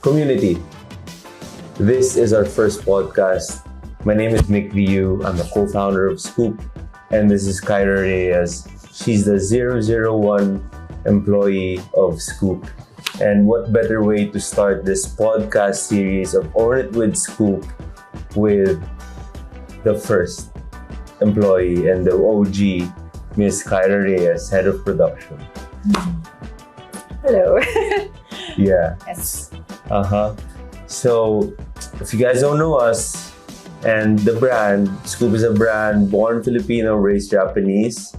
Community. This is our first podcast. My name is Mick Viu. I'm the co-founder of Skoop, and this is Kyra Reyes. She's the 001 employee of Skoop. And what better way to start this podcast series of Own It with Skoop with the first employee and the OG, Miss Kyra Reyes, head of production. Hello. Yeah. Yes. So, if you guys don't know us and the brand, Skoop is a brand born Filipino, raised Japanese.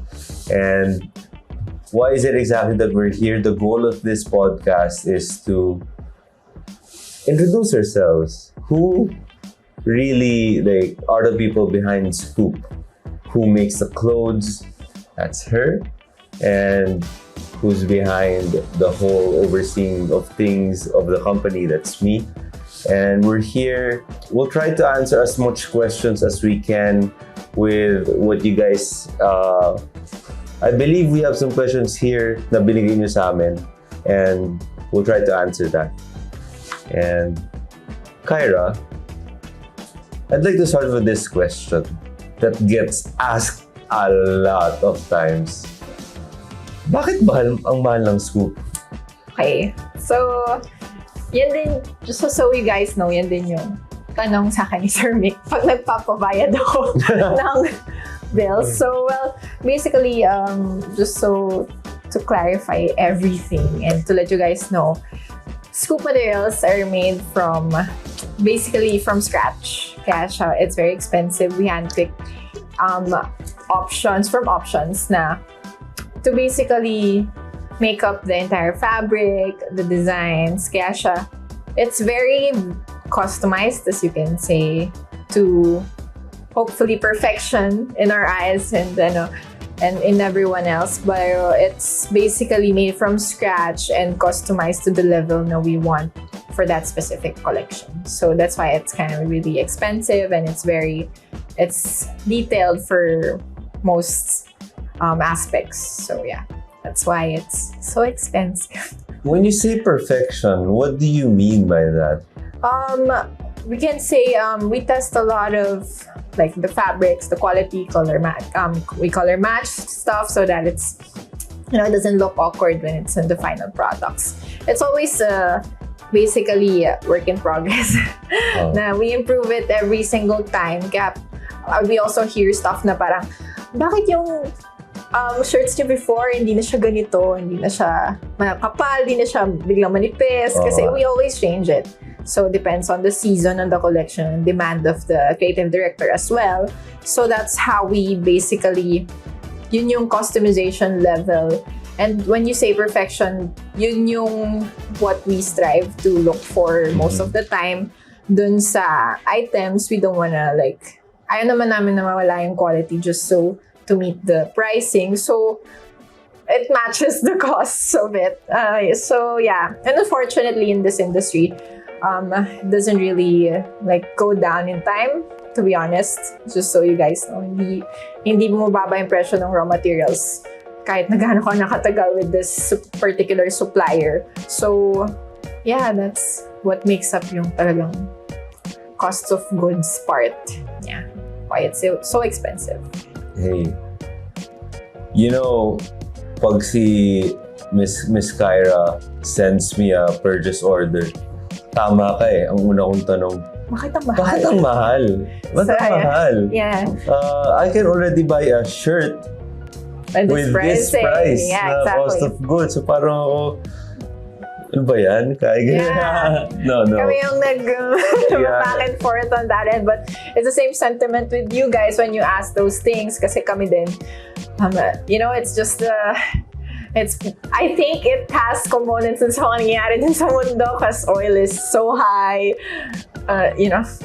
And why is it exactly that we're here? The goal of this podcast is to introduce ourselves. Who really are the people behind Skoop? Who makes the clothes? That's her. And who's behind the whole overseeing of things of the company? That's me. And we're here. We'll try to answer as much questions as we can with what you guys... I believe we have some questions here na binigay nyo sa amin. And we'll try to answer that. And Kyra, I'd like to start with this question that gets asked a lot of times. Bakit ang mahal ng Skoop? Okay. So, yan din, just so you guys know, yan din yung tanong sa akin ni Sir Mick pag nagpapabayad ako ng bills. So, well, basically, just so to clarify everything and to let you guys know, Skoop materials are made basically from scratch. Kaya siya, it's very expensive. We handpick options na to basically make up the entire fabric, the designs. Kaya siya, it's very customized, as you can say, to hopefully perfection in our eyes and in everyone else. But it's basically made from scratch and customized to the level that we want for that specific collection. So that's why it's kind of really expensive, and it's detailed for most aspects. So yeah, that's why it's so expensive. When you say perfection, what do you mean by that? We can say we test a lot of the fabrics, the quality, we color match stuff so that it's it doesn't look awkward when it's in the final products. It's always basically a work in progress. Na we improve it every single time. Kaya we also hear stuff na parang bakit yung shirts niyo before hindi na siya ganito, hindi na siya makapal, hindi na siya biglang manipis kasi we always change it. So depends on the season and the collection and demand of the creative director as well. So that's how we basically, yun yung customization level. And when you say perfection, yun yung what we strive to look for most of the time. Dun sa items, we don't wanna ayaw naman namin na mawala yung quality just so to meet the pricing. So it matches the costs of it. So yeah, and unfortunately in this industry, it doesn't really go down in time, to be honest. Just so you guys know, hindi bumababa yung presyo ng raw materials kahit na gaano ka nakatagal with this particular supplier. So yeah, that's what makes up yung talagang cost of goods part. Yeah, why it's so expensive. Hey, pag si Miss Kyra sends me a purchase order, tama ka eh. Ang una kong tanong, bakit ang mahal? Bakit ang mahal? Bakit ang mahal? Yeah. I can already buy a shirt with this price yeah, na exactly. cost of goods. So parang ako, ano ba yan? Yeah. No. Kami yung back and forth on that end. But it's the same sentiment with you guys when you ask those things. Kasi kami din, it's just I think it has components sa mga nangyayari din sa mundo because oil is so high,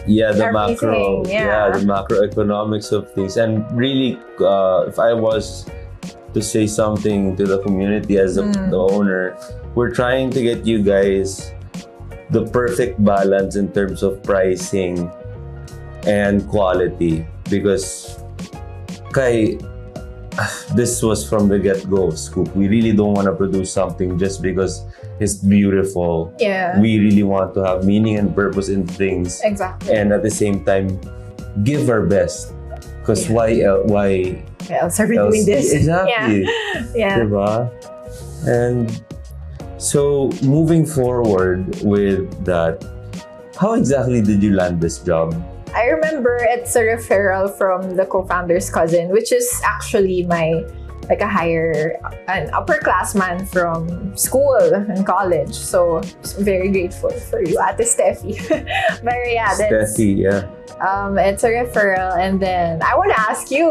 Yeah, the the macroeconomics of things. And really, if I was to say something to the community as the owner, we're trying to get you guys the perfect balance in terms of pricing and quality. Because this was from the get-go, Skoop. We really don't want to produce something just because is beautiful. Yeah. We really want to have meaning and purpose in things, Exactly. and at the same time, give our best. Because Yeah. why else are we else? doing this? Exactly. Yeah. Diba? And so moving forward with that, how exactly did you land this job? I remember it's a referral from the co-founder's cousin, which is actually like an upperclassman from school and college. So very grateful for you, Ate Steffi. But yeah, Steffi, yeah. it's a referral, and then I want to ask you,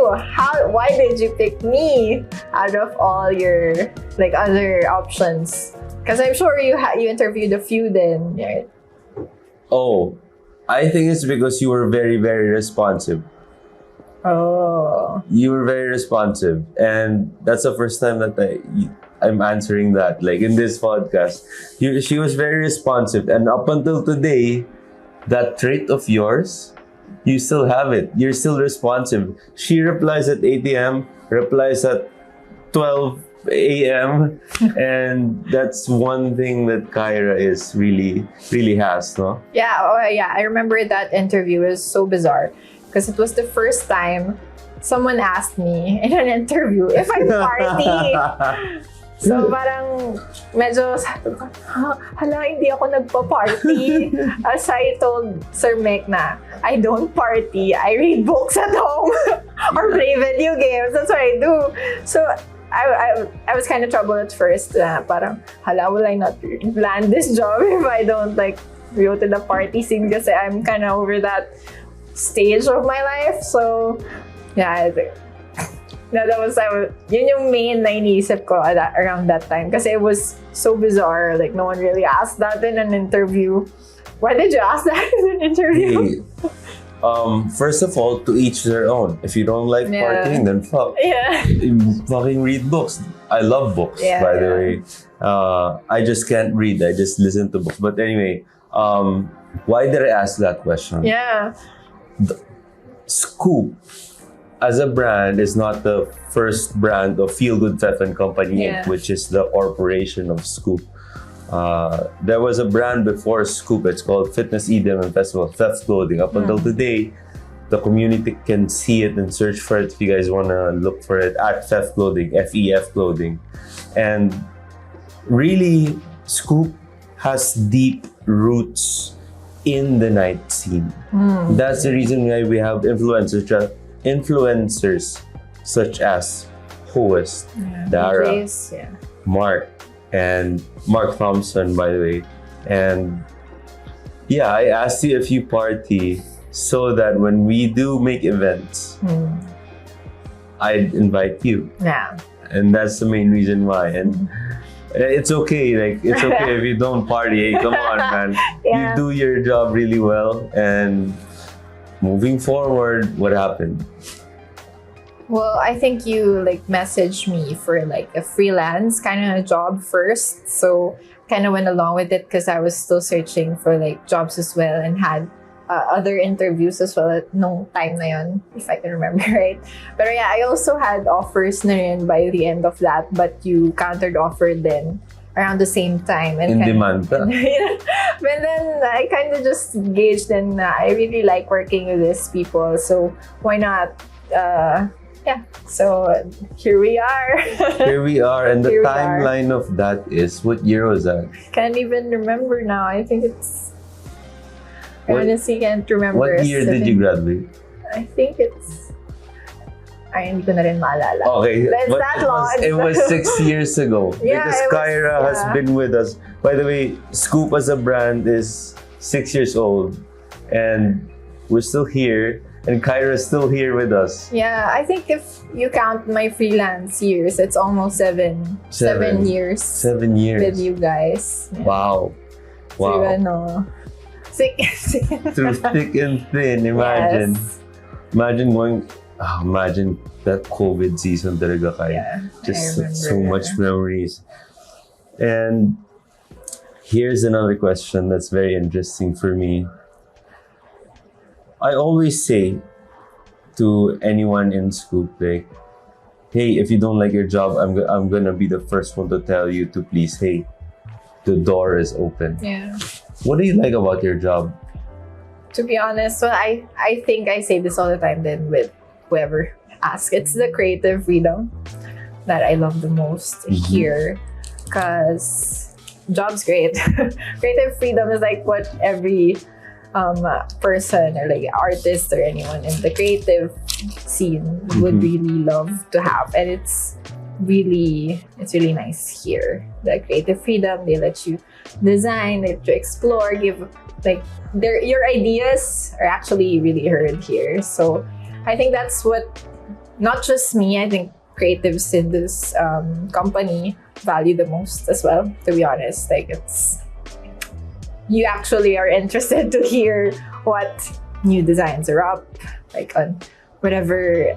why did you pick me out of all your like other options? Because I'm sure you interviewed a few then, right? Oh, I think it's because you were very, very responsive. Oh. You were very responsive, and that's the first time that I'm answering that, like in this podcast. She was very responsive, and up until today, that trait of yours, you still have it. You're still responsive. She replies at 8 a.m., replies at 12 a.m., and that's one thing that Kyra is really, really has, no? Yeah, I remember that interview was so bizarre because it was the first time someone asked me in an interview if I party. So parang medyo sabi ko, hala, hindi ako nagpa-party. As I told Sir Mek na, I don't party. I read books at home or play video games. That's what I do. So I was kind of troubled at first. Parang, hala, will I not land this job if I don't like go to the party scene? Kasi I'm kind of over that stage of my life. So, yeah, I think yun yung main na iniisip ko around that time. Kasi it was so bizarre. Like, no one really asked that in an interview. Why did you ask that in an interview? Hey, first of all, to each their own. If you don't like partying, then fuck. Yeah. Fucking read books. I love books, by the way. I just can't read. I just listen to books. But anyway, why did I ask that question? Yeah. Skoop, as a brand, is not the first brand of Feel Good Fef and Company, Inc., which is the corporation of Skoop. There was a brand before Skoop. It's called Fitness Edom and Festival Fef Clothing. Up until today, the community can see it and search for it if you guys want to look for it at Fef Clothing, FEF Clothing. And really, Skoop has deep roots in the night scene. That's the reason why we have influencers such as Hoest, Dara, Mark, and Mark Thompson, by the way. And yeah, I asked you if you party so that when we do make events, I'd invite you. Yeah. And that's the main reason why. And it's okay, like it's okay if you don't party. Hey, come on, man. You do your job really well. And moving forward, what happened? Well, I think you like messaged me for like a freelance kind of job first. So kind of went along with it because I was still searching for like jobs as well and had other interviews as well at no time na yun, if I can remember right. But yeah, I also had offers na rin by the end of that, but you countered offered then around the same time. And in demand ka. But then I kind of just gauged and I really like working with these people. So why not? So here we are. Here we are. And the timeline of that is, what year was that? Can't even remember now. I think it's... I honestly can't remember. What year did you graduate? I think it's... Ay, hindi ko na rin maalala. Okay. But it's that long. It was 6 years ago. Because Kyra has been with us. By the way, Skoop as a brand is 6 years old. And we're still here. And Kyra is still here with us. Yeah, I think if you count my freelance years, it's almost 7 years. 7 years. With you guys. Yeah. Wow. So, through thick and thin, imagine. Yes. Imagine that COVID season talaga kayo. Yeah, just so much memories. And here's another question that's very interesting for me. I always say to anyone in Skoop, like, hey, if you don't like your job, I'm gonna be the first one to tell you to please, hey, the door is open. Yeah. What do you like about your job? To be honest, well, I think I say this all the time then with whoever asks. It's the creative freedom that I love the most here. Because job's great. Creative freedom is like what every person or like artist or anyone in the creative scene would really love to have. And it's really nice here. The creative freedom, they let you design, they let you explore, give like your ideas are actually really heard here. So I think that's what, not just me, I think creatives in this company value the most as well, to be honest. Like it's, you actually are interested to hear what new designs are up, like on whatever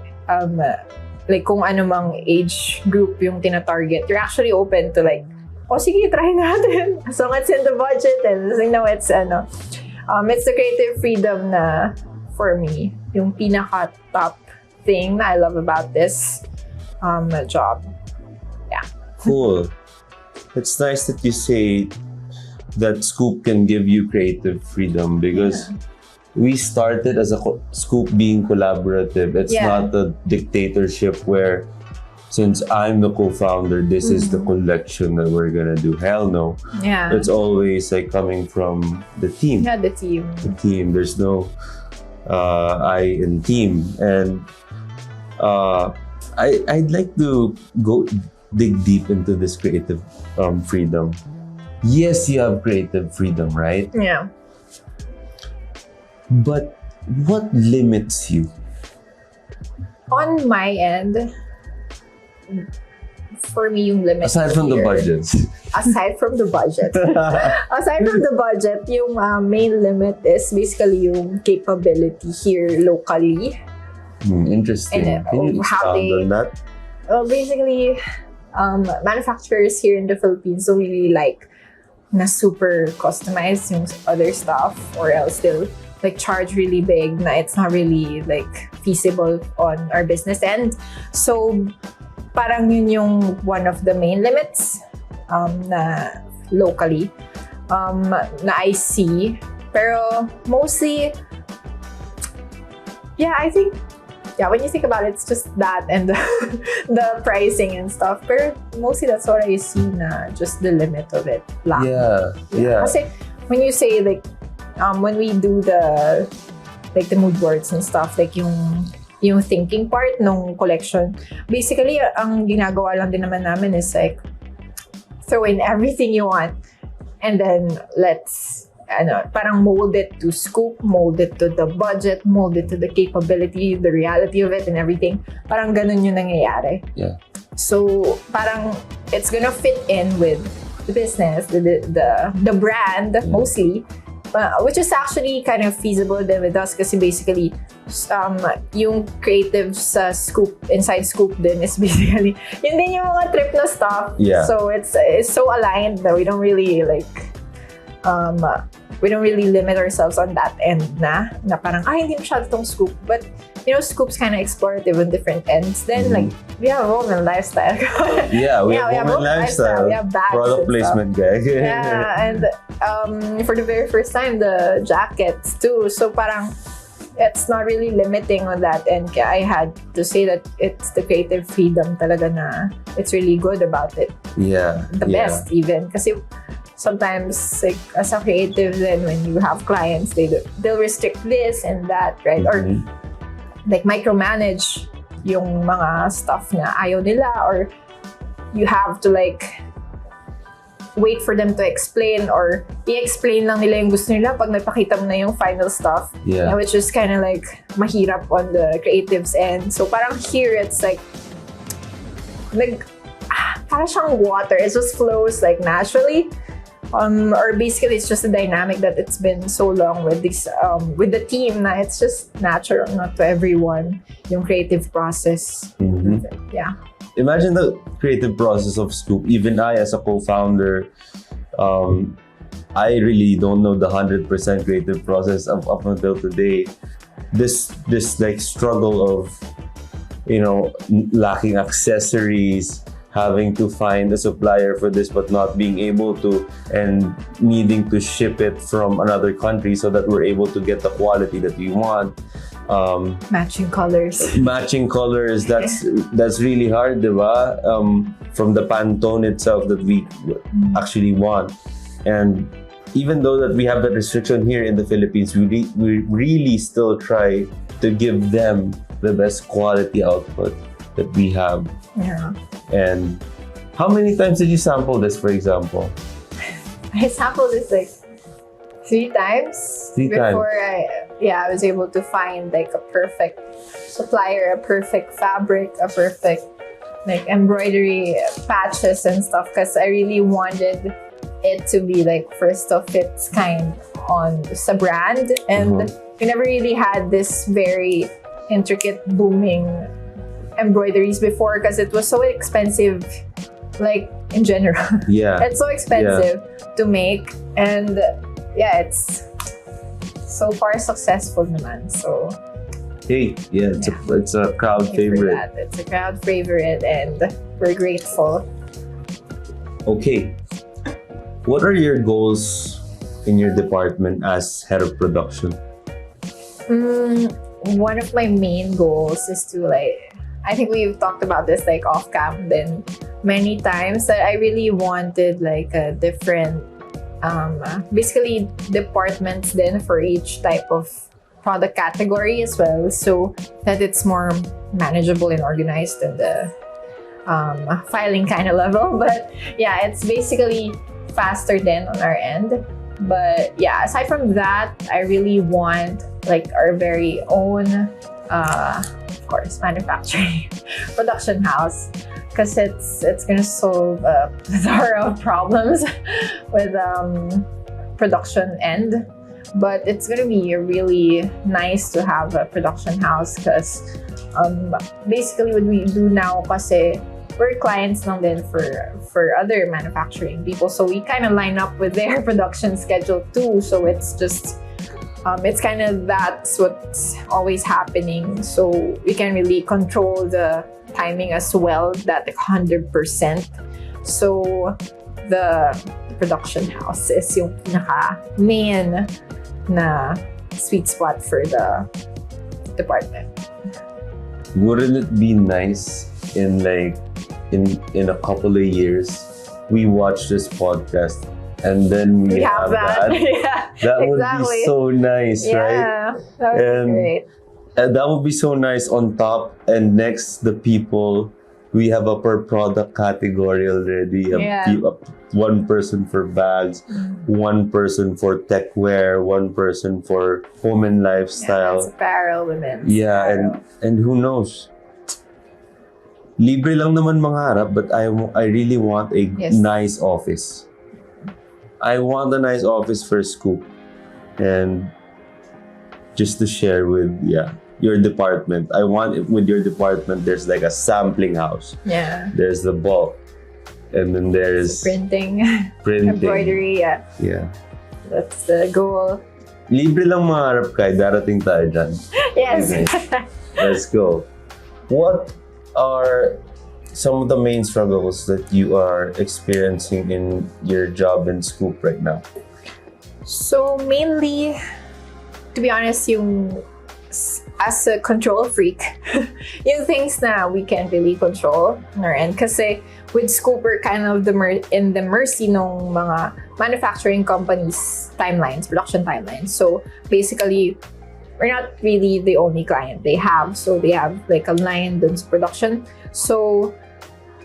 like kung ano mang age group yung tina-target, you're actually open to like, oh sige, try natin. As long as it's in the budget and you know it's it's the creative freedom na for me, yung pinaka top thing that I love about this job. Yeah. Cool. It's nice that you say that Skoop can give you creative freedom because we started as a Skoop being collaborative. It's not a dictatorship where since I'm the co-founder, this is the collection that we're gonna do. Hell no. Yeah. It's always like coming from the team. Yeah, the team. The team. There's no I in team. And I'd like to go dig deep into this creative freedom. Yes, you have creative freedom, right? Yeah. But what limits you? On my end, for me, yung limit Aside from the budgets. Aside from the budget. Aside from the budget, yung main limit is basically yung capability here locally. Interesting. And, Can you expound on that? Well, basically, manufacturers here in the Philippines don't really like na super customized yung other stuff, or else they'll like charge really big na it's not really like feasible on our business end. So parang yun yung one of the main limits na locally na I see. Pero mostly, I think when you think about it, it's just that and the pricing and stuff. But mostly that's what I see na just the limit of it lang. Yeah. Kasi when you say like when we do the mood boards and stuff, like yung thinking part ng collection, basically ang ginagawa lang din naman namin is like throw in everything you want and then let's parang mold it to Skoop, mold it to the budget, mold it to the capability, the reality of it and everything. Parang ganun yung nangyayari. Yeah. So parang it's gonna fit in with the business, the brand mostly. Which is actually kind of feasible then with us kasi basically yung creative sa Skoop, inside Skoop din is basically yun din yung mga trip na stuff. Yeah. So it's so aligned that we don't really like we don't really limit ourselves on that end na parang hindi masyado tong Skoop, but you know Skoop's kind of explorative on different ends. Then like we have woman lifestyle. we have woman lifestyle. We have bags, product placement guy. And for the very first time the jackets too. So parang it's not really limiting on that, and I had to say that it's the creative freedom talaga na it's really good about it. The Best even kasi sometimes like as a creative, then when you have clients, they'll restrict this and that, right? Or like micromanage yung mga stuff na ayaw nila, or you have to like wait for them to explain, or i-explain lang nila yung gusto nila pag napakita mo na yung final stuff, which is kind of like mahirap on the creatives end. So parang here it's like parang siyang water, it just flows like naturally. Or basically it's just a dynamic that it's been so long with this with the team na it's just natural, not to everyone yung creative process. Imagine the creative process of Skoop. Even I as a co-founder, I really don't know the 100% creative process up until today. This like struggle of lacking accessories, having to find a supplier for this but not being able to, and needing to ship it from another country so that we're able to get the quality that we want. Matching colors. Matching colors, that's really hard, diba? From the Pantone itself that we actually want. And even though that we have that restriction here in the Philippines, we really still try to give them the best quality output that we have. Yeah. And how many times did you sample this, for example? I sampled this like 3 times before I was able to find like a perfect supplier, a perfect fabric, a perfect like embroidery patches and stuff, because I really wanted it to be like first of its kind on sa brand, and we never really had this very intricate booming embroideries before because it was so expensive, like in general. Yeah. It's so expensive to make, and yeah, it's so far successful naman. So hey, it's a crowd favorite. It's a crowd favorite, and we're grateful. Okay, what are your goals in your department as head of production? One of my main goals is to I think we've talked about this off cam then many times, that I really wanted a different basically departments then for each type of product category as well, so that it's more manageable and organized in the filing kind of level. But yeah, it's basically faster than on our end. But yeah, aside from that, I really want our very own of course manufacturing production house, because it's gonna solve a plethora of problems with production end. But it's gonna be really nice to have a production house, because basically what we do now, kasi we're clients lang din for other manufacturing people, so we kind of line up with their production schedule too. So it's just it's kind of that's what's always happening, so we can really control the timing as well, that 100%. So the production house is yung pinaka main na sweet spot for the department. Wouldn't it be nice in a couple of years we watch this podcast and then we have that? Yeah, that exactly. Would be so nice, right? Yeah, that would be great. And that would be so nice. On top and next, the people, we have a per product category already. One person for bags, one person for tech wear, one person for home and lifestyle. Yeah, apparel, women's. Yeah, apparel. and who knows? Libre lang naman mangarap, but I really want a nice office. I want a nice office for Skoop, and just to share with your department. I want with your department, there's a sampling house. Yeah. There's the bulk, and then there's printing, embroidery. Yeah. That's the goal. Libre lang mangarap, kay darating tayo dyan. Yes. Okay. Let's go. What are some of the main struggles that you are experiencing in your job in Skoop right now? So mainly, to be honest, as a control freak, yung things na we can't really control on our end. Kasi with Skoop, we're kind of in the mercy ng mga manufacturing companies' timelines, production timelines. So basically, we're not really the only client they have. So they have a line dun sa production. So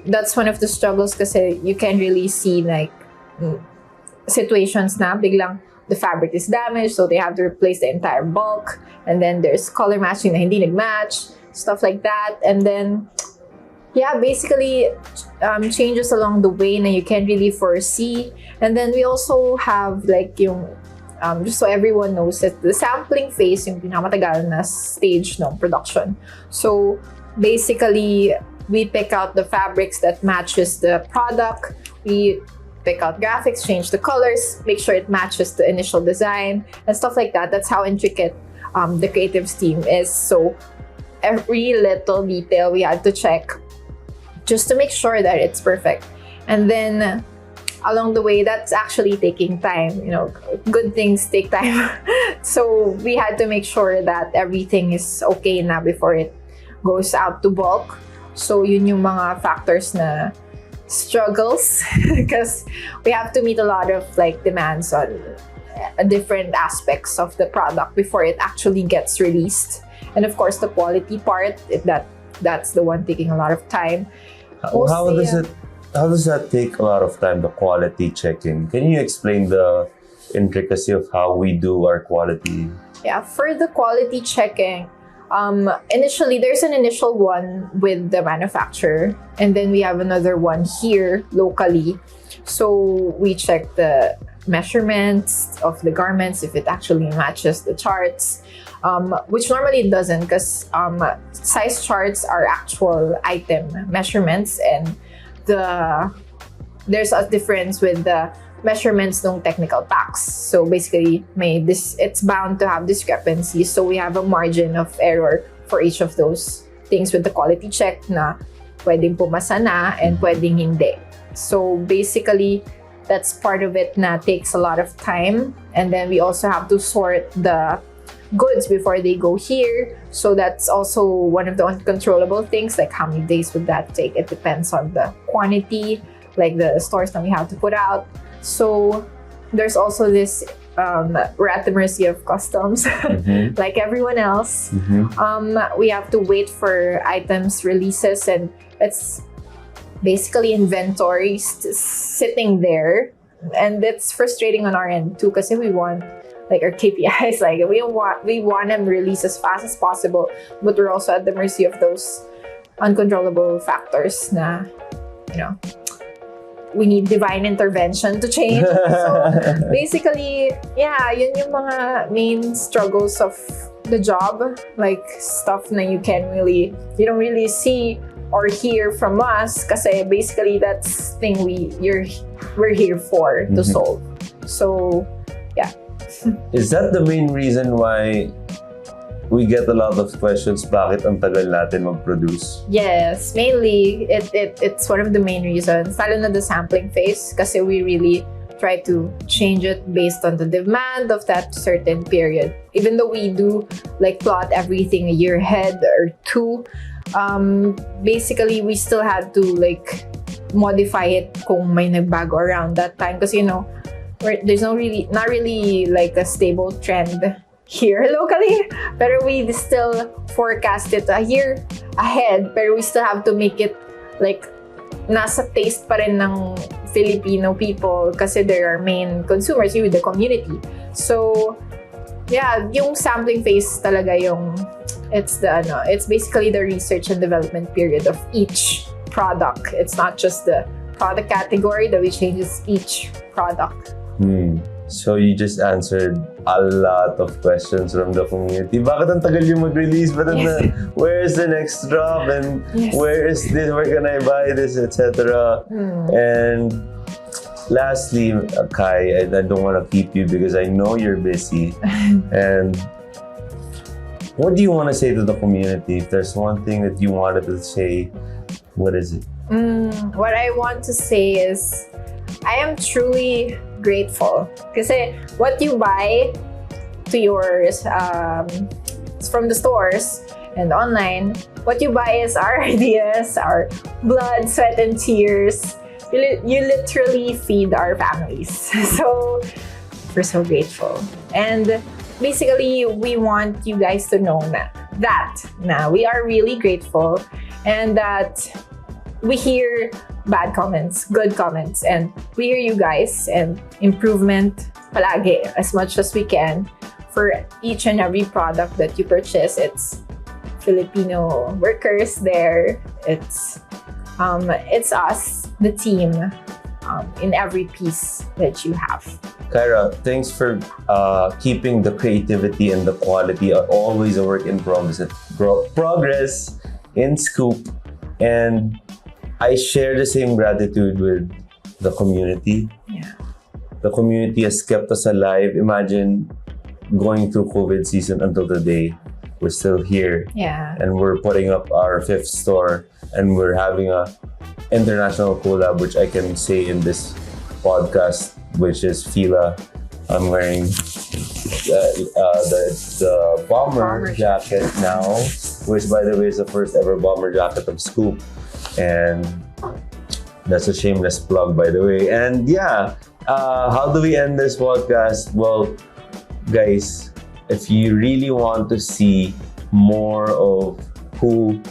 that's one of the struggles, kasi you can really see situations na biglang the fabric is damaged, so they have to replace the entire bulk, and then there's color matching na hindi nag-match, stuff like that. And then basically changes along the way na you can't really foresee. And then we also have yung just so everyone knows, that the sampling phase yung pinakamatagal na stage ng production. So basically, we pick out the fabrics that matches the product. We pick out graphics, change the colors, make sure it matches the initial design and stuff like that. That's how intricate the creatives team is. So every little detail we had to check just to make sure that it's perfect. And then along the way, that's actually taking time. Good things take time. So we had to make sure that everything is okay na before it goes out to bulk. So yun yung mga factors na struggles because we have to meet a lot of demands on different aspects of the product before it actually gets released. And of course, the quality part, that's the one taking a lot of time. How does that take a lot of time, the quality checking? Can you explain the intricacy of how we do our quality? Yeah, for the quality checking, initially, there's an initial one with the manufacturer, and then we have another one here locally. So we check the measurements of the garments, if it actually matches the charts, which normally it doesn't because size charts are actual item measurements, and there's a difference with the measurements ng technical packs. So basically, it's bound to have discrepancies. So we have a margin of error for each of those things with the quality check na pwedeng pumasa na and pwedeng hindi. So basically, that's part of it na takes a lot of time. And then we also have to sort the goods before they go here. So that's also one of the uncontrollable things, like how many days would that take? It depends on the quantity, like the stores that we have to put out. So there's also this we're at the mercy of customs like everyone else. We have to wait for items releases, and it's basically inventory sitting there, and it's frustrating on our end too because we want our KPIs, we want them released as fast as possible, but we're also at the mercy of those uncontrollable factors na we need divine intervention to change. So basically, yun yung mga main struggles of the job, like stuff na you don't really see or hear from us kasi basically that's thing we're here for to solve. So yeah. Is that the main reason why we get a lot of questions, bakit ang tagal natin mag-produce? Yes, mainly it's one of the main reasons, lalo na the sampling phase, kasi we really try to change it based on the demand of that certain period. Even though we do plot everything a year ahead or two, basically we still had to modify it kung may nagbago around that time, because there's not really a stable trend here locally, pero we still forecast it a year ahead, pero we still have to make it nasa taste pa rin ng Filipino people kasi they're our main consumers, the community. So yeah, yung sampling phase talaga it's basically the research and development period of each product. It's not just the product category that we change, it's each product. So you just answered a lot of questions from the community. Bakit ang tagal yung mag-release? Where is the next drop? And where is this? Where can I buy this? Etc. And lastly, Kai, I don't want to keep you because I know you're busy. And what do you want to say to the community? If there's one thing that you wanted to say, what is it? What I want to say is I am truly grateful kasi what you buy to yours from the stores and online, what you buy is our ideas, our blood, sweat, and tears. You literally feed our families. So we're so grateful. And basically, we want you guys to know that we are really grateful, and that we hear bad comments, good comments, and we hear you guys, and improvement palagi as much as we can for each and every product that you purchase. It's Filipino workers there. It's us, the team, in every piece that you have. Kyra, thanks for keeping the creativity and the quality always a work in progress in Skoop. And I share the same gratitude with the community. Yeah. The community has kept us alive. Imagine going through COVID season until today. We're still here. Yeah. And we're putting up our 5th store. and we're having a international collab, which I can say in this podcast, which is Fila. I'm wearing the bomber jacket now, which by the way is the first ever bomber jacket of Skoop, and that's a shameless plug, by the way. And yeah, how do we end this podcast? Well, guys, if you really want to see more of who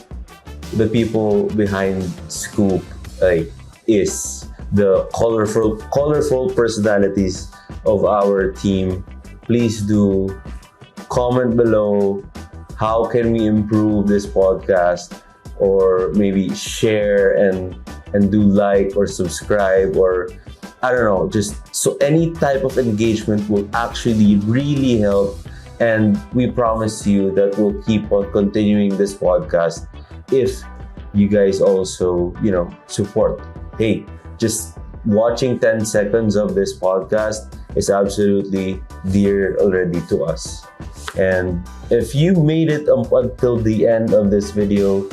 the people behind Skoop is, the colorful personalities of our team, please do comment below how can we improve this podcast, or maybe share and do like or subscribe, or I don't know, just so any type of engagement will actually really help. And we promise you that we'll keep on continuing this podcast if you guys also, support. Hey, just watching 10 seconds of this podcast is absolutely dear already to us. And if you made it up until the end of this video,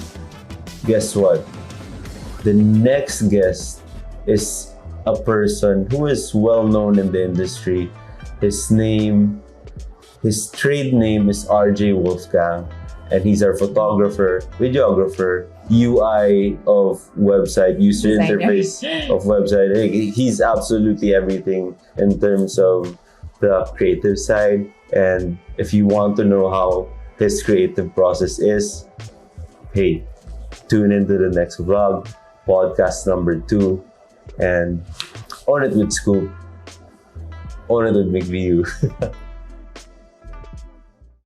guess what? The next guest is a person who is well known in the industry. His trade name is RJ Wolfgang, and he's our photographer, videographer, UI of website, user interface of website. He's absolutely everything in terms of the creative side. And if you want to know how his creative process is, hey, tune into the next vlog, podcast number 2, and on it with Skoop, on it with McView.